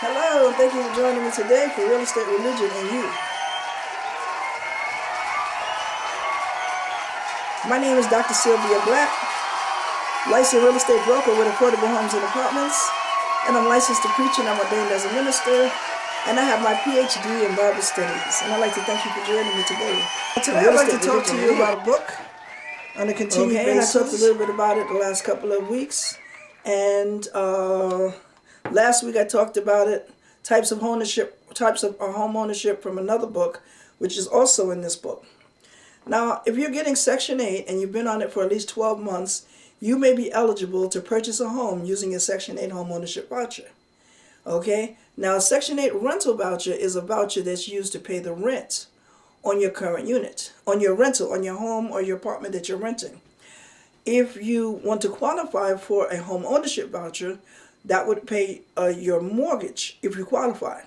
Hello, and thank you for joining me today for Real Estate, Religion, and You. My name is Dr. Sylvia Black, licensed real estate broker with affordable homes and apartments, and I'm licensed to preach and I'm ordained as a minister, and I have my PhD in Bible studies, and I'd like to thank you for joining me today. Today I'd like to talk to you about a book on a continued basis. And I talked a little bit about it the last couple of weeks, and last week I talked about it, types of home ownership from another book, which is also in this book. Now, if you're getting Section 8 and you've been on it for at least 12 months, you may be eligible to purchase a home using a Section 8 home ownership voucher. Okay? Now, a Section 8 rental voucher is a voucher that's used to pay the rent on your current unit, on your rental, on your home or your apartment that you're renting. If you want to qualify for a home ownership voucher, that would pay your mortgage if you qualify.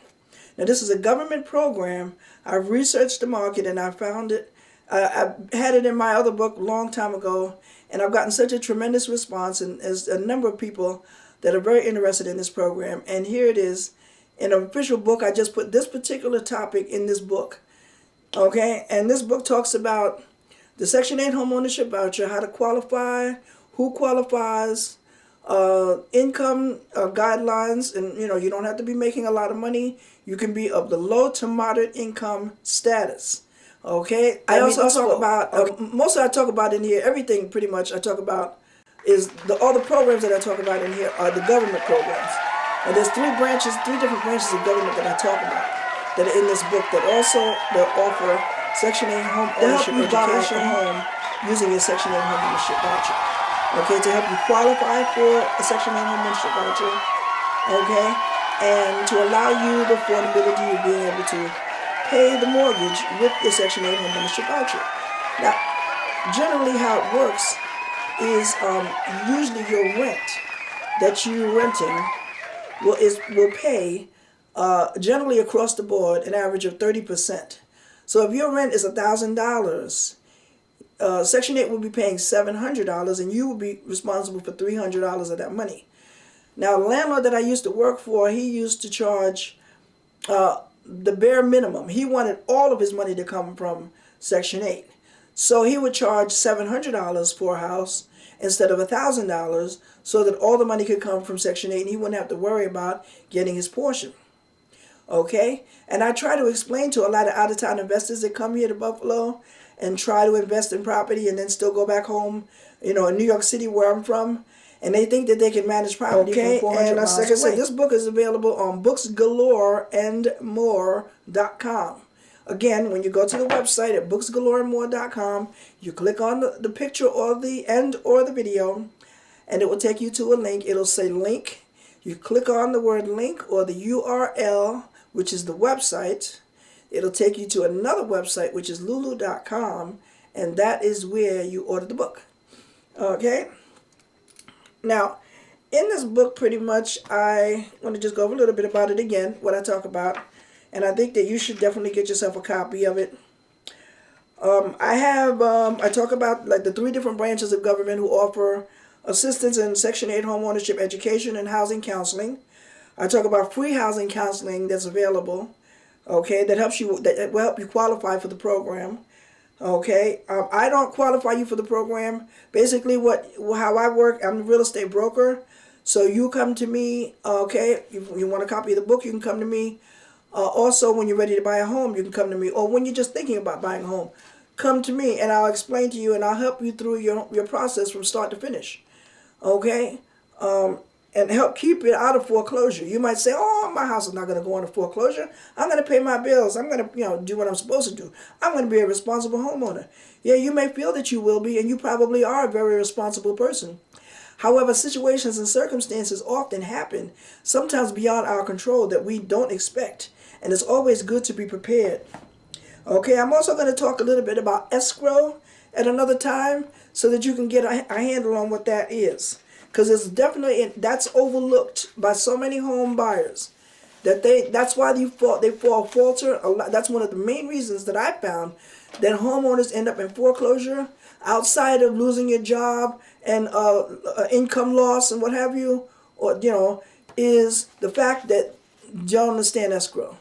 Now, this is a government program. I've researched the market and I found it. I had it in my other book a long time ago, and I've gotten such a tremendous response, and there's a number of people that are very interested in this program. And here it is. In an official book, I just put this particular topic in this book. Okay? And this book talks about the Section 8 home ownership voucher, how to qualify, who qualifies, income guidelines, and you don't have to be making a lot of money. You can be of the low to moderate income status. Okay, I also talk about most of I talk about in here, everything pretty much I talk about is all the programs that I talk about in here are the government programs. And there's three different branches of government that I talk about that are in this book that also offer Section 8 home ownership education home using a Section 8 home ownership voucher. Okay, to help you qualify for a Section 8 home ownership voucher. Okay, and to allow you the affordability of being able to pay the mortgage with the Section 8 home ownership voucher. Now, generally how it works is usually your rent that you're renting will pay generally across the board an average of 30%. So if your rent is $1,000, Section 8 will be paying $700, and you will be responsible for $300 of that money. Now, the landlord that I used to work for, he used to charge the bare minimum. He wanted all of his money to come from Section 8. So he would charge $700 for a house instead of $1,000 so that all the money could come from Section 8 and he wouldn't have to worry about getting his portion. Okay? And I try to explain to a lot of out-of-town investors that come here to Buffalo and try to invest in property and then still go back home, in New York City where I'm from, and they think that they can manage property from 400 miles away. Like I said, this book is available on booksgaloreandmore.com. Again, when you go to the website at booksgaloreandmore.com, you click on the picture or the video, and it will take you to a link. It'll say link. You click on the word link or the URL, which is the website. It'll take you to another website, which is lulu.com, and that is where you order the book. Okay? Now, in this book, pretty much, I want to just go over a little bit about it again, what I talk about, and I think that you should definitely get yourself a copy of it. I talk about like the three different branches of government who offer assistance in Section 8 home ownership education and housing counseling. I talk about free housing counseling that's available, okay, that will help you qualify for the program. Okay, I don't qualify you for the program. Basically, how I work, I'm a real estate broker. So you come to me, okay, if you want a copy of the book, you can come to me. Also, when you're ready to buy a home, you can come to me. Or when you're just thinking about buying a home, come to me and I'll explain to you and I'll help you through your process from start to finish. Okay? And help keep it out of foreclosure. You might say, oh, my house is not going to go into foreclosure. I'm going to pay my bills. I'm going to do what I'm supposed to do. I'm going to be a responsible homeowner. Yeah, you may feel that you will be, and you probably are a very responsible person. However, situations and circumstances often happen, sometimes beyond our control, that we don't expect. And it's always good to be prepared. Okay, I'm also going to talk a little bit about escrow at another time so that you can get a handle on what that is. Because it's definitely, that's overlooked by so many home buyers. That's why they falter. That's one of the main reasons that I found that homeowners end up in foreclosure, outside of losing your job and income loss and what have you, or is the fact that don't understand escrow.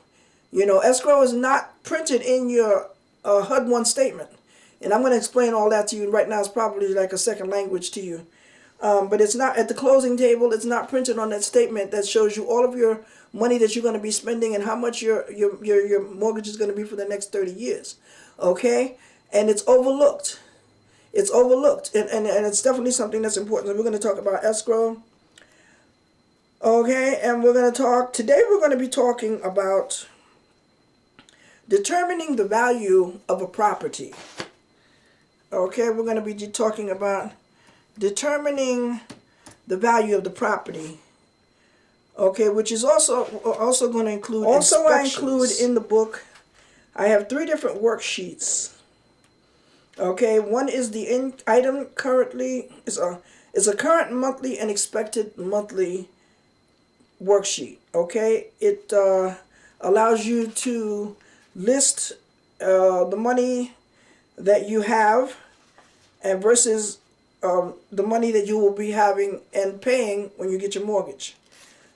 Escrow is not printed in your HUD-1 statement. And I'm going to explain all that to you. Right now it's probably like a second language to you. But it's not at the closing table. It's not printed on that statement that shows you all of your money that you're going to be spending and how much your mortgage is going to be for the next 30 years. Okay? And it's overlooked. It's overlooked. And it's definitely something that's important. So we're going to talk about escrow. Okay? And today we're going to be talking about determining the value of a property. Okay? We're going to be talking about determining the value of the property, okay, which is also going to include inspections. I include in the book, I have 3 different worksheets. Okay, one is the item currently is a current monthly and expected monthly worksheet. Okay, it allows you to list the money that you have and versus the money that you will be having and paying when you get your mortgage.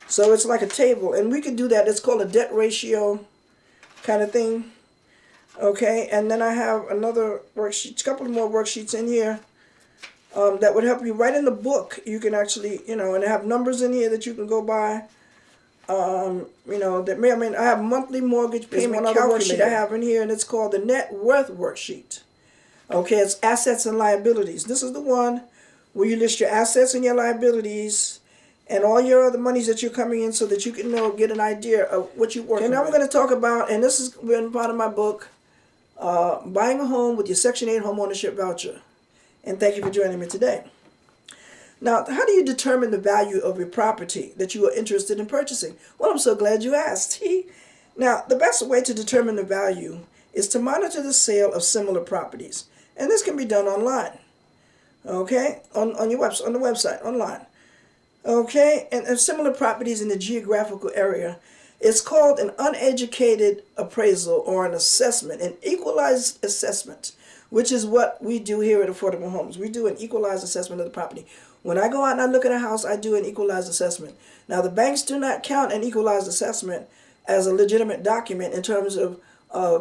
So it's like a table, and we can do that. It's called a debt ratio kind of thing. Okay, and then I have another worksheet, a couple more worksheets in here that would help you write in the book. You can actually, and have numbers in here that you can go by. That may or may not. I have monthly mortgage payment calculator I have in here, and it's called the net worth worksheet. Okay, it's assets and liabilities. This is the one where you list your assets and your liabilities and all your other monies that you're coming in so that you can get an idea of what you're working with. And now we're going to talk about, and this has been part of my book, Buying a Home with Your Section 8 Homeownership Voucher. And thank you for joining me today. Now, how do you determine the value of your property that you are interested in purchasing? Well, I'm so glad you asked. Now, the best way to determine the value is to monitor the sale of similar properties. And this can be done online, okay, on the website, online, okay, and similar properties in the geographical area. It's called an uneducated appraisal or an assessment, an equalized assessment, which is what we do here at Affordable Homes. We do an equalized assessment of the property. When I go out and I look at a house, I do an equalized assessment. Now, the banks do not count an equalized assessment as a legitimate document in terms of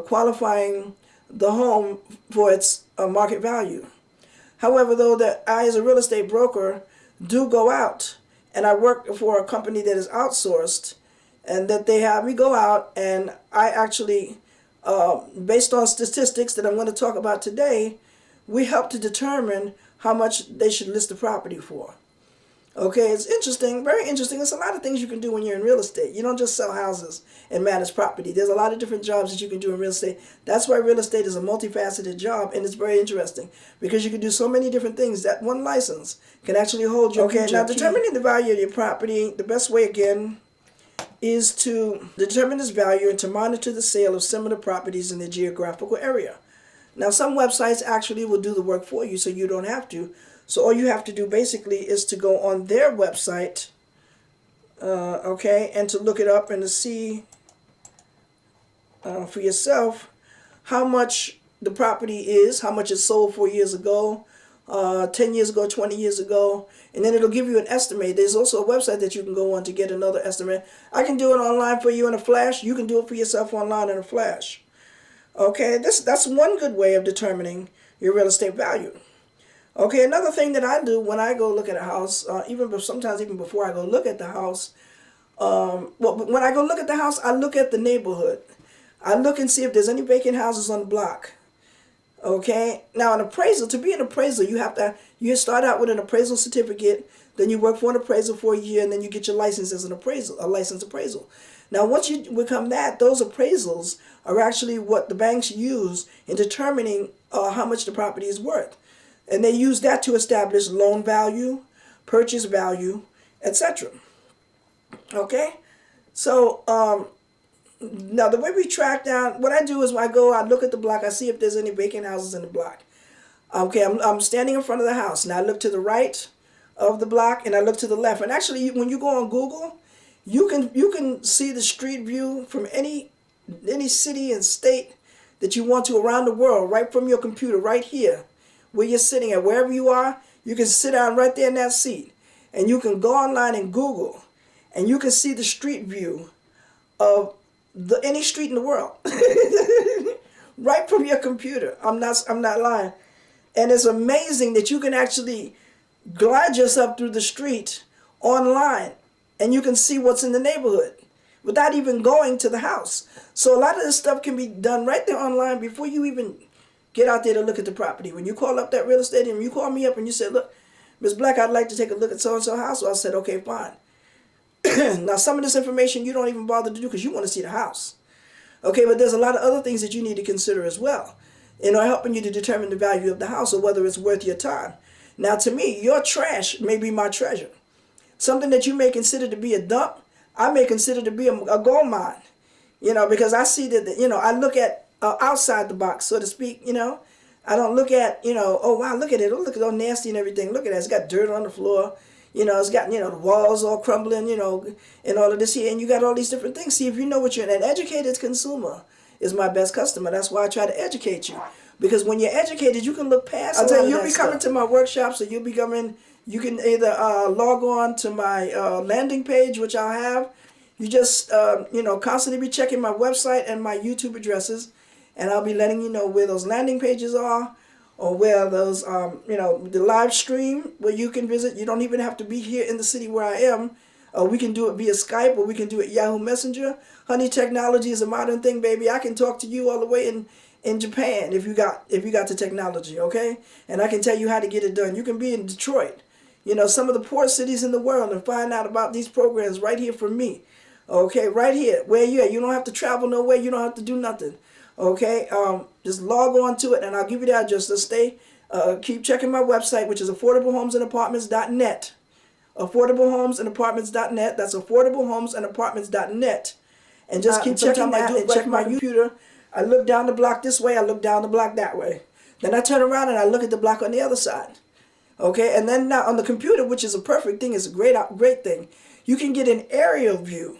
qualifying the home for its market value. However, though, that I as a real estate broker do go out, and I work for a company that is outsourced, and that they have me go out, and I actually, based on statistics that I'm going to talk about today, we help to determine how much they should list the property for. Okay, it's interesting, very interesting. There's a lot of things you can do when you're in real estate. You don't just sell houses and manage property. There's a lot of different jobs that you can do in real estate. That's why real estate is a multifaceted job, and it's very interesting because you can do so many different things that one license can actually hold you. Okay, now determining the value of your property, the best way again is to determine its value and to monitor the sale of similar properties in the geographical area. Now, some websites actually will do the work for you, so you don't have to. So all you have to do basically is to go on their website, okay, and to look it up and to see for yourself how much the property is, how much it sold 4 years ago, 10 years ago, 20 years ago, and then it'll give you an estimate. There's also a website that you can go on to get another estimate. I can do it online for you in a flash. You can do it for yourself online in a flash. Okay, that's one good way of determining your real estate value. Okay, another thing that I do when I go look at a house, sometimes even before I go look at the house, when I go look at the house, I look at the neighborhood. I look and see if there's any vacant houses on the block. Okay, now an appraisal, to be an appraiser, you start out with an appraisal certificate, then you work for an appraisal for a year, and then you get your license as a licensed appraisal. Now, once you become that, those appraisals are actually what the banks use in determining how much the property is worth. And they use that to establish loan value, purchase value, etc. Okay? So, now the way we track down, what I do is when I look at the block, I see if there's any vacant houses in the block. Okay, I'm standing in front of the house, and I look to the right of the block, and I look to the left. And actually, when you go on Google, you can see the street view from any city and state that you want to around the world, right from your computer, right here. Where you're sitting at, wherever you are, you can sit down right there in that seat. And you can go online and Google, and you can see the street view of any street in the world. Right from your computer. I'm not lying. And it's amazing that you can actually glide yourself through the street online and you can see what's in the neighborhood without even going to the house. So a lot of this stuff can be done right there online before you even get out there to look at the property. When you call up that real estate and you call me up and you say, look, Ms. Black, I'd like to take a look at so-and-so house. So I said, okay, fine. Now, some of this information you don't even bother to do because you want to see the house. Okay, but there's a lot of other things that you need to consider as well, helping you to determine the value of the house or whether it's worth your time. Now, to me, your trash may be my treasure. Something that you may consider to be a dump, I may consider to be a gold mine, because I see that, I look at outside the box, so to speak, I don't look at, oh, wow, look at it. Oh, look at all nasty and everything. Look at that. It's got dirt on the floor. It's got, the walls all crumbling, and all of this here. And you got all these different things. See, if you know what you're an educated consumer is my best customer. That's why I try to educate you. Because when you're educated, you can look past. I'll tell you, you'll be coming to my workshops, or you'll be coming, you can either log on to my landing page, which I'll have. You just, constantly be checking my website and my YouTube addresses. And I'll be letting you know where those landing pages are, or where those, the live stream where you can visit. You don't even have to be here in the city where I am. We can do it via Skype, or we can do it Yahoo Messenger. Honey, technology is a modern thing, baby. I can talk to you all the way in Japan if you got the technology, okay? And I can tell you how to get it done. You can be in Detroit, some of the poorest cities in the world, and find out about these programs right here from me, okay? Right here, where you at. You don't have to travel nowhere. You don't have to do nothing. Okay, just log on to it, and I'll give you the address. Just keep checking my website, which is affordablehomesandapartments.net. Affordablehomesandapartments.net. That's affordablehomesandapartments.net. And just keep checking that and check my computer. I look down the block this way, I look down the block that way. Then I turn around and I look at the block on the other side. Okay, and then now on the computer, which is a perfect thing, it's a great thing. You can get an aerial view.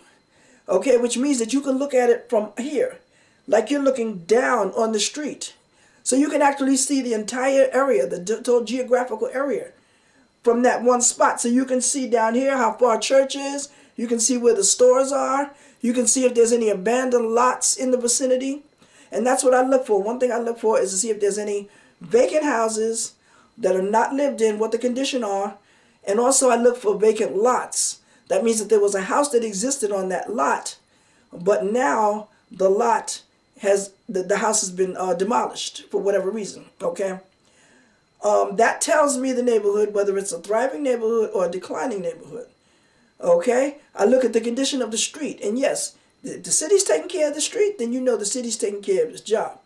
Okay, which means that you can look at it from here, like you're looking down on the street. So you can actually see the entire area, the total geographical area from that one spot. So you can see down here how far church is. You can see where the stores are. You can see if there's any abandoned lots in the vicinity. And that's what I look for. One thing I look for is to see if there's any vacant houses that are not lived in, what the condition are. And also I look for vacant lots. That means that there was a house that existed on that lot, but now the lot the house has been demolished for whatever reason, okay? That tells me the neighborhood, whether it's a thriving neighborhood or a declining neighborhood, okay? I look at the condition of the street, and yes, if the city's taking care of the street, then you know the city's taking care of its job.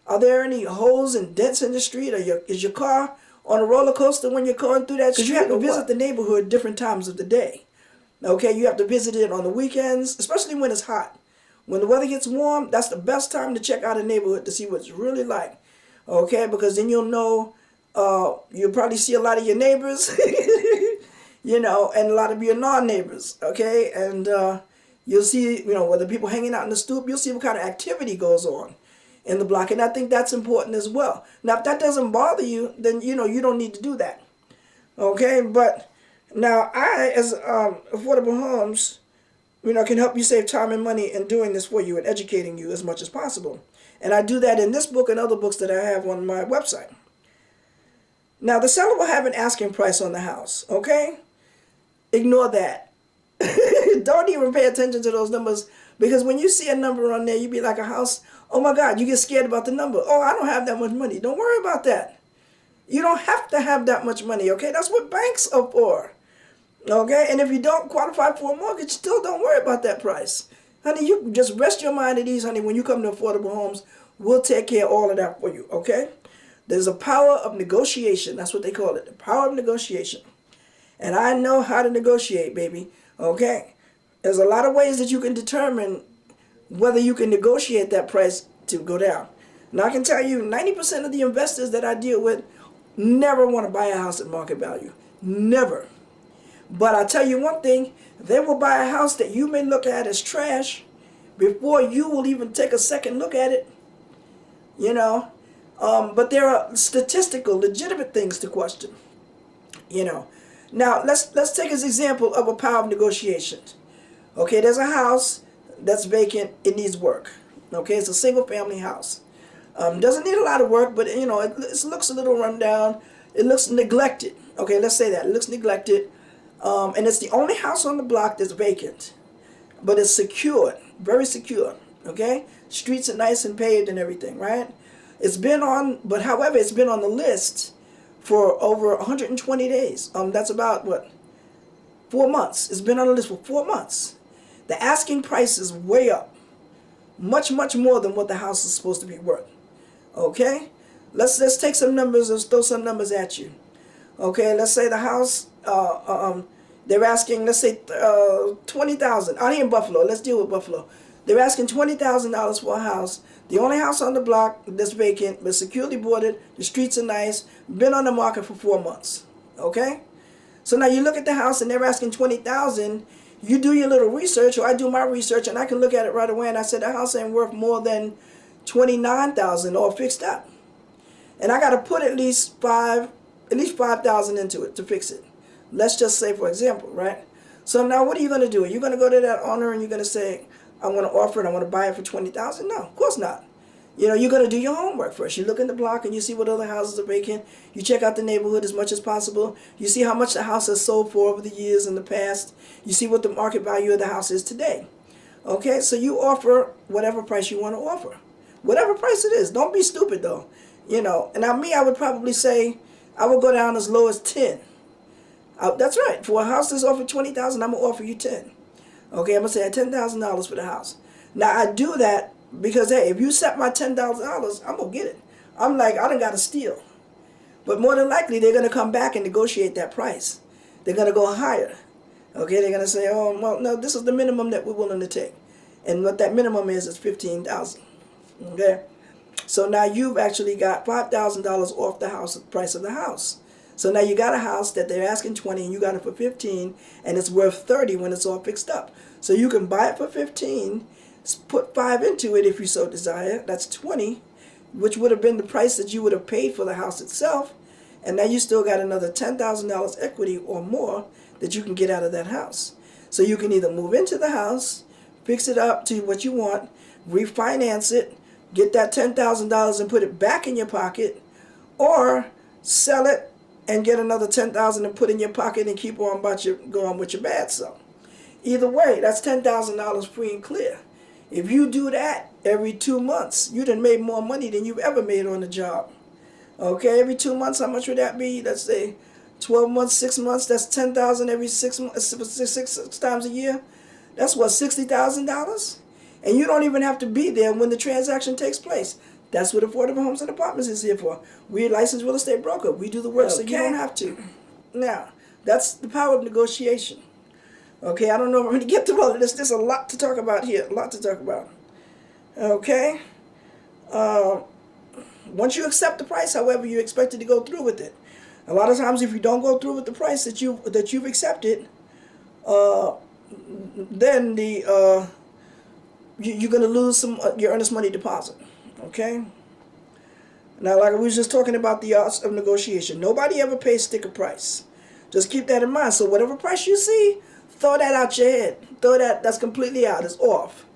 Are there any holes and dents in the street, or is your car on a roller coaster when you're going through that street? Because you have to visit the neighborhood different times of the day, okay? You have to visit it on the weekends, especially when it's hot. When the weather gets warm, that's the best time to check out a neighborhood to see what it's really like, okay? Because then you'll know, you'll probably see a lot of your neighbors, and a lot of your non-neighbors, okay? And you'll see, whether people hanging out in the stoop, you'll see what kind of activity goes on in the block. And I think that's important as well. Now, if that doesn't bother you, then, you don't need to do that, okay? But now I, as Affordable Homes, can help you save time and money in doing this for you and educating you as much as possible. And I do that in this book and other books that I have on my website. Now, the seller will have an asking price on the house, okay? Ignore that. Don't even pay attention to those numbers, because when you see a number on there, you be like a house, oh my God, you get scared about the number. Oh, I don't have that much money. Don't worry about that. You don't have to have that much money, okay? That's what banks are for. Okay, and if you don't qualify for a mortgage, still don't worry about that price. Honey, you just rest your mind at ease, honey. When you come to Affordable Homes, we'll take care of all of that for you, okay? There's a power of negotiation. That's what they call it, the power of negotiation. And I know how to negotiate, baby, okay? There's a lot of ways that you can determine whether you can negotiate that price to go down. Now, I can tell you 90% of the investors that I deal with never want to buy a house at market value. Never. But I tell you one thing, they will buy a house that you may look at as trash before you will even take a second look at it, but there are statistical, legitimate things to question, Now, let's take as example of a power of negotiation. Okay, there's a house that's vacant, it needs work. Okay, it's a single family house. Doesn't need a lot of work, but you know, it looks a little run down. It looks neglected. Okay, let's say that. It looks neglected. And it's the only house on the block that's vacant. But it's secured, very secure. Okay? Streets are nice and paved and everything, right? It's been on, but however, it's been on the list for over 120 days. That's about what? 4 months. It's been on the list for 4 months. The asking price is way up. Much, much more than what the house is supposed to be worth. Okay? Let's take some numbers, let's throw some numbers at you. Okay, let's say the house, they're asking, let's say, $20,000. Out here in Buffalo, let's deal with Buffalo. They're asking $20,000 for a house. The only house on the block that's vacant, but securely boarded. The streets are nice. Been on the market for 4 months. Okay? So now you look at the house and they're asking $20,000. You do your little research, or I do my research, and I can look at it right away. And I said the house ain't worth more than $29,000 or fixed up. And I got to put at least $5,000 into it to fix it. Let's just say, for example, right? So now what are you going to do? Are you going to go to that owner and you're going to say, I want to offer it, I want to buy it for $20,000? No, of course not. You know, you're going to do your homework first. You look in the block and you see what other houses are vacant. You check out the neighborhood as much as possible. You see how much the house has sold for over the years in the past. You see what the market value of the house is today. Okay, so you offer whatever price you want to offer. Whatever price it is. Don't be stupid, though. You know, and now me, I would probably say, I would go down as low as 10. That's right. For a house that's offered $20,000, I'm going to offer you 10. Okay, I'm going to say $10,000 for the house. Now, I do that because, hey, if you set my $10,000, I'm going to get it. I'm like, I done got to steal. But more than likely, they're going to come back and negotiate that price. They're going to go higher. Okay, they're going to say, oh, well, no, this is the minimum that we're willing to take. And what that minimum is $15,000. Okay? So now you've actually got $5,000 off the house, the price of the house. So now you got a house that they're asking $20 and you got it for $15, and it's worth $30 when it's all fixed up. So you can buy it for $15, put $5 into it if you so desire. That's $20, which would have been the price that you would have paid for the house itself. And now you still got another $10,000 equity or more that you can get out of that house. So you can either move into the house, fix it up to what you want, refinance it, get that $10,000 and put it back in your pocket, or sell it and get another $10,000 and put in your pocket and keep on going with your bad self. Either way, that's $10,000 free and clear. If you do that every 2 months, you done made more money than you've ever made on the job. Okay, every 2 months, how much would that be? Let's say 12 months, 6 months, that's $10,000 every 6 months, six times a year. That's what, $60,000? And you don't even have to be there when the transaction takes place. That's what Affordable Homes and Apartments is here for. We're a licensed real estate broker. We do the work, so you don't have to. Now, that's the power of negotiation. Okay, I don't know if I'm going to get to all of this. There's a lot to talk about here, a lot to talk about. Okay. Once you accept the price, however, you're expected to go through with it. A lot of times, if you don't go through with the price that you've accepted, then you're going to lose some your earnest money deposit. Okay. Now, like we was just talking about the arts of negotiation, nobody ever pays sticker price. Just keep that in mind. So whatever price you see, throw that out your head. That's completely out. It's off.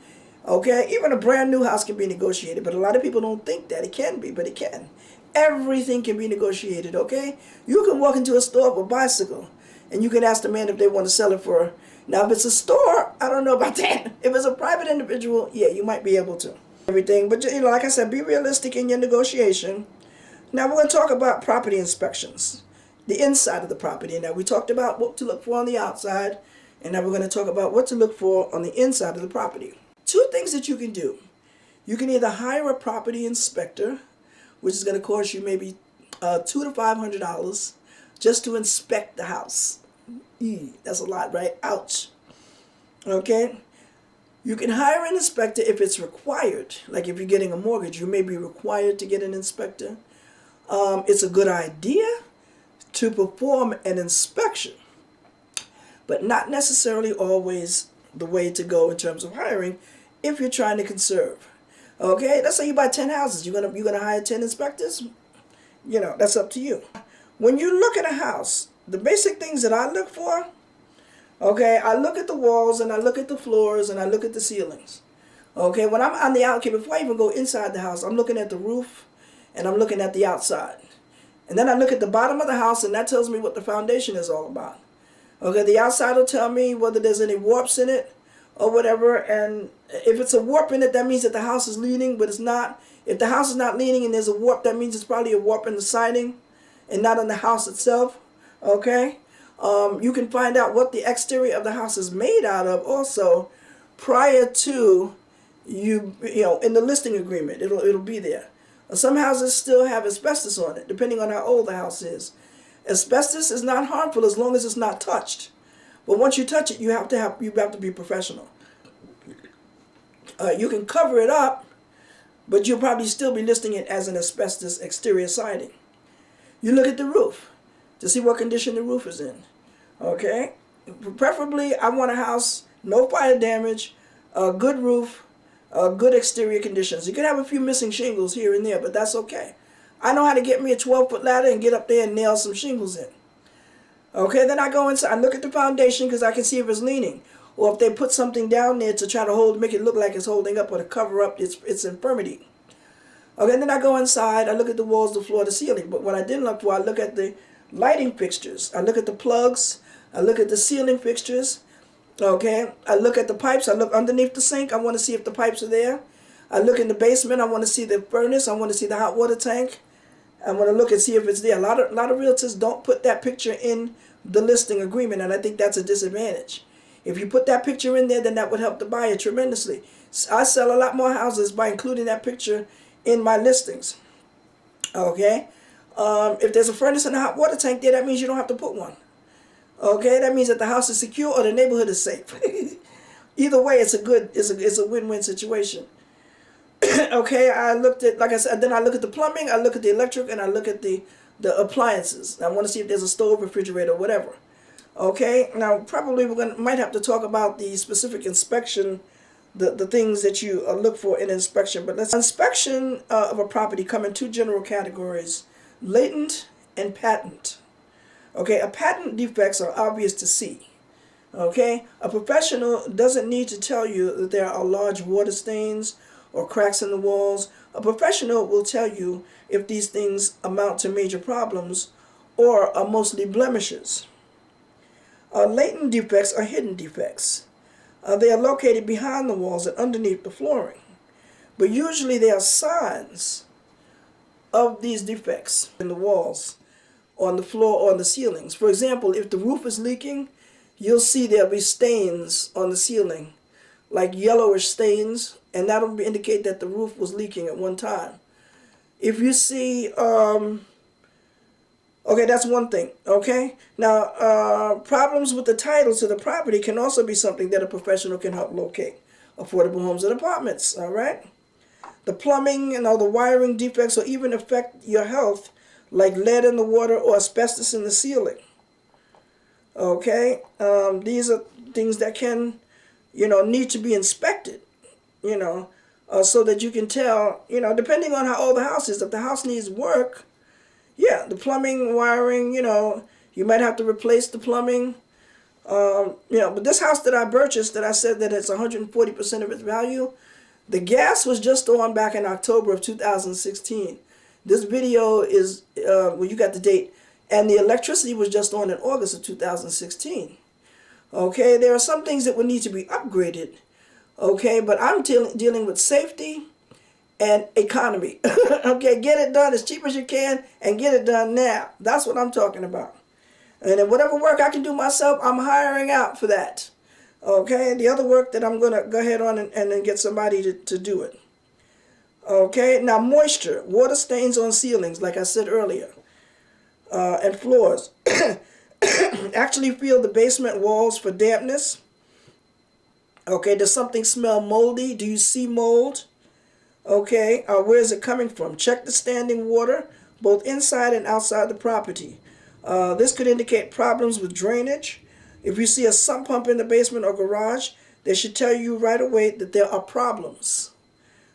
Okay? Even a brand new house can be negotiated, but a lot of people don't think that it can be, but it can. Everything can be negotiated, okay? You can walk into a store with a bicycle, and you can ask the man if they want to sell it for. Now, if it's a store, I don't know about that. If it's a private individual, yeah, you might be able to. Everything, but you know, like I said, be realistic in your negotiation. Now, we're going to talk about property inspections, the inside of the property. Now, we talked about what to look for on the outside, and now we're going to talk about what to look for on the inside of the property. 2 things that you can do. You can either hire a property inspector, which is going to cost you maybe $200 to $500 just to inspect the house. That's a lot, right? Ouch. Okay. You can hire an inspector if it's required. Like if you're getting a mortgage, you may be required to get an inspector. It's a good idea to perform an inspection, but not necessarily always the way to go in terms of hiring if you're trying to conserve. Okay, let's say you buy 10 houses. You're gonna hire 10 inspectors? You know, that's up to you. When you look at a house, the basic things that I look for, Okay, I look at the walls and I look at the floors and I look at the ceilings. Okay, when I'm on the outside, before I even go inside the house, I'm looking at the roof and I'm looking at the outside. And then I look at the bottom of the house and that tells me what the foundation is all about. Okay, the outside will tell me whether there's any warps in it or whatever. And if it's a warp in it, that means that the house is leaning, but it's not. If the house is not leaning and there's a warp, that means it's probably a warp in the siding and not in the house itself. Okay, you can find out what the exterior of the house is made out of also prior to in the listing agreement. It'll be there. Some houses still have asbestos on it, depending on how old the house is. Asbestos is not harmful as long as it's not touched. But once you touch it, you have to be professional. You can cover it up, but you'll probably still be listing it as an asbestos exterior siding. You look at the roof to see what condition the roof is in. Okay? Preferably, I want a house, no fire damage, a good roof, good exterior conditions. You can have a few missing shingles here and there, but that's okay. I know how to get me a 12-foot ladder and get up there and nail some shingles in. Okay, then I go inside and look at the foundation because I can see if it's leaning. Or if they put something down there to try to make it look like it's holding up or to cover up its infirmity. Okay, then I go inside, I look at the walls, the floor, the ceiling. But what I didn't look for, I look at the lighting fixtures. I look at the plugs. I look at the ceiling fixtures. Okay, I look at the pipes. I look underneath the sink. I want to see if the pipes are there. I look in the basement. I want to see the furnace. I want to see the hot water tank. I want to look and see if it's there. A lot of realtors don't put that picture in the listing agreement, and I think that's a disadvantage. If you put that picture in there, then that would help the buyer tremendously. I sell a lot more houses by including that picture in my listings. Okay, if there's a furnace and a hot water tank there, that means you don't have to put one. Okay, that means that the house is secure or the neighborhood is safe. Either way, it's a win-win situation. Okay, I looked at, like I said, then I look at the plumbing, I look at the electric, and I look at the appliances. I want to see if there's a stove, refrigerator, whatever. Okay, now probably might have to talk about the specific inspection, the things that you look for in inspection. But inspection of a property come in two general categories: latent and patent. Okay, a patent defects are obvious to see. Okay, a professional doesn't need to tell you that there are large water stains or cracks in the walls. A professional will tell you if these things amount to major problems or are mostly blemishes. Latent defects are hidden defects. They are located behind the walls and underneath the flooring. But usually there are signs of these defects in the walls, on the floor, or on the ceilings. For example, if the roof is leaking, you'll see there'll be stains on the ceiling, like yellowish stains, and that'll indicate that the roof was leaking at one time. If you see, okay, that's one thing, okay? Now, problems with the title to the property can also be something that a professional can help locate. Affordable homes and apartments, all right? The plumbing and all the wiring defects will even affect your health, like lead in the water or asbestos in the ceiling. Okay, these are things that can, need to be inspected, so that you can tell, depending on how old the house is. If the house needs work, yeah, the plumbing, wiring, you might have to replace the plumbing. But this house that I purchased, that I said that it's 140% of its value, the gas was just on back in October of 2016. This video is, you got the date, and the electricity was just on in August of 2016. Okay, there are some things that would need to be upgraded. Okay, but I'm dealing with safety and economy. Okay, get it done as cheap as you can and get it done now. That's what I'm talking about. And then whatever work I can do myself, I'm hiring out for that. Okay, the other work that I'm going to go ahead on and then get somebody to do it. Okay, now moisture, water stains on ceilings, like I said earlier, and floors. Actually feel the basement walls for dampness. Okay, does something smell moldy? Do you see mold? Okay, where is it coming from? Check the standing water, both inside and outside the property. This could indicate problems with drainage. If you see a sump pump in the basement or garage, they should tell you right away that there are problems.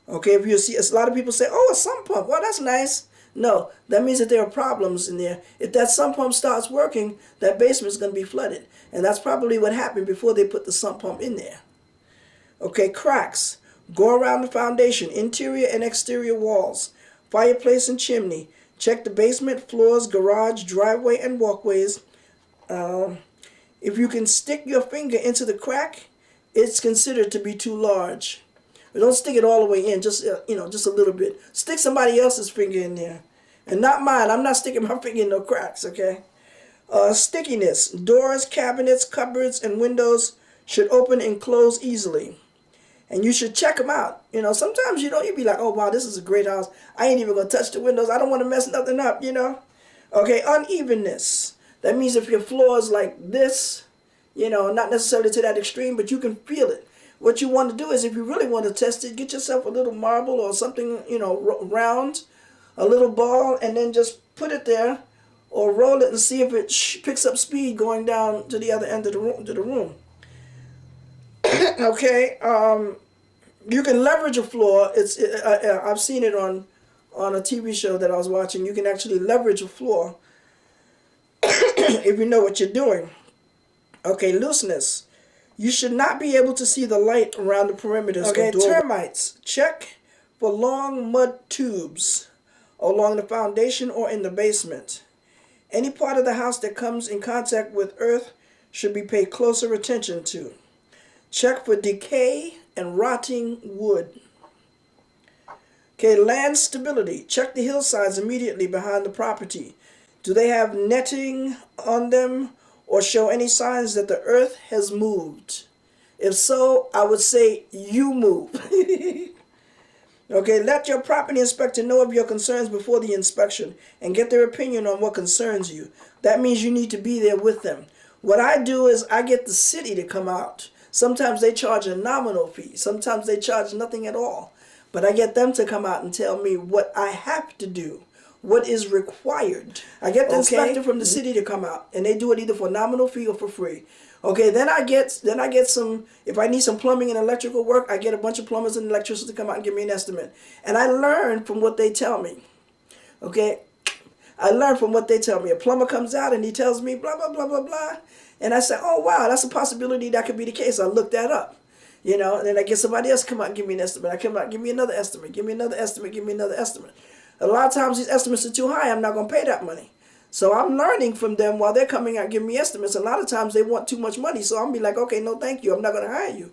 Okay, if you see, a lot of people say, oh, a sump pump, well, that's nice. No, that means that there are problems in there. If that sump pump starts working, that basement is going to be flooded. And that's probably what happened before they put the sump pump in there. Okay, cracks. Go around the foundation, interior and exterior walls, fireplace and chimney. Check the basement, floors, garage, driveway, and walkways. If you can stick your finger into the crack, it's considered to be too large. But don't stick it all the way in, just just a little bit. Stick somebody else's finger in there, and not mine. I'm not sticking my finger in no cracks. Okay. Stickiness. Doors, cabinets, cupboards, and windows should open and close easily. And you should check them out. Sometimes you'd be like, oh wow, this is a great house. I ain't even gonna touch the windows. I don't want to mess nothing up. Okay. Unevenness. That means if your floor is like this, not necessarily to that extreme, but you can feel it. What you want to do is, if you really want to test it, get yourself a little marble or something, round, a little ball, and then just put it there or roll it and see if it picks up speed going down to the other end of the room. Okay, you can leverage a floor. I've seen it on a TV show that I was watching. You can actually leverage a floor if you know what you're doing. Okay, looseness. You should not be able to see the light around the perimeters. Okay, termites. Check for long mud tubes along the foundation or in the basement. Any part of the house that comes in contact with earth should be paid closer attention to. Check for decay and rotting wood. Okay, land stability. Check the hillsides immediately behind the property. Do they have netting on them or show any signs that the earth has moved? If so, I would say you move. Okay, let your property inspector know of your concerns before the inspection and get their opinion on what concerns you. That means you need to be there with them. What I do is I get the city to come out. Sometimes they charge a nominal fee. Sometimes they charge nothing at all. But I get them to come out and tell me what I have to do, what is required. I get the inspector from the city to come out, and they do it either for a nominal fee or for free. Okay, then I get some, if I need some plumbing and electrical work, I get a bunch of plumbers and electricians to come out and give me an estimate. And I learn from what they tell me. Okay? I learn from what they tell me. A plumber comes out and he tells me blah, blah, blah, blah, blah. And I say, oh, wow, that's a possibility that could be the case. I look that up. And then I get somebody else to come out and give me an estimate. I come out, give me another estimate, give me another estimate, give me another estimate. A lot of times these estimates are too high. I'm not going to pay that money. So I'm learning from them while they're coming out giving me estimates. A lot of times they want too much money. So I'm be like, okay, no, thank you. I'm not going to hire you.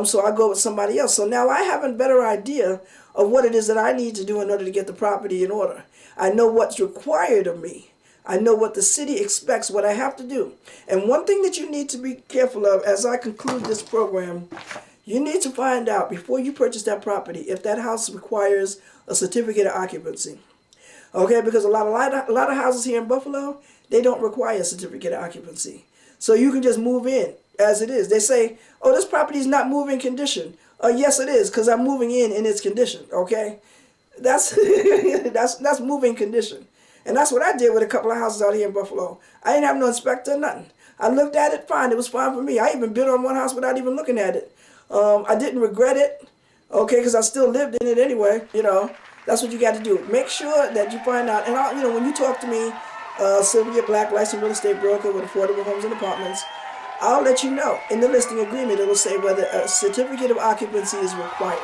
So I go with somebody else. So now I have a better idea of what it is that I need to do in order to get the property in order. I know what's required of me. I know what the city expects, what I have to do. And one thing that you need to be careful of as I conclude this program, you need to find out before you purchase that property if that house requires a certificate of occupancy. Okay, because a lot of houses here in Buffalo, they don't require a certificate of occupancy. So you can just move in as it is. They say, oh, this property is not moving condition. Yes, it is, because I'm moving in its condition. Okay, that's that's moving condition. And that's what I did with a couple of houses out here in Buffalo. I didn't have no inspector, nothing. I looked at it, fine. It was fine for me. I even bid on one house without even looking at it. I didn't regret it, okay, because I still lived in it anyway. That's what you got to do. Make sure that you find out. And when you talk to me, Sylvia Black, licensed real estate broker with affordable homes and apartments, I'll let you know. In the listing agreement, it will say whether a certificate of occupancy is required.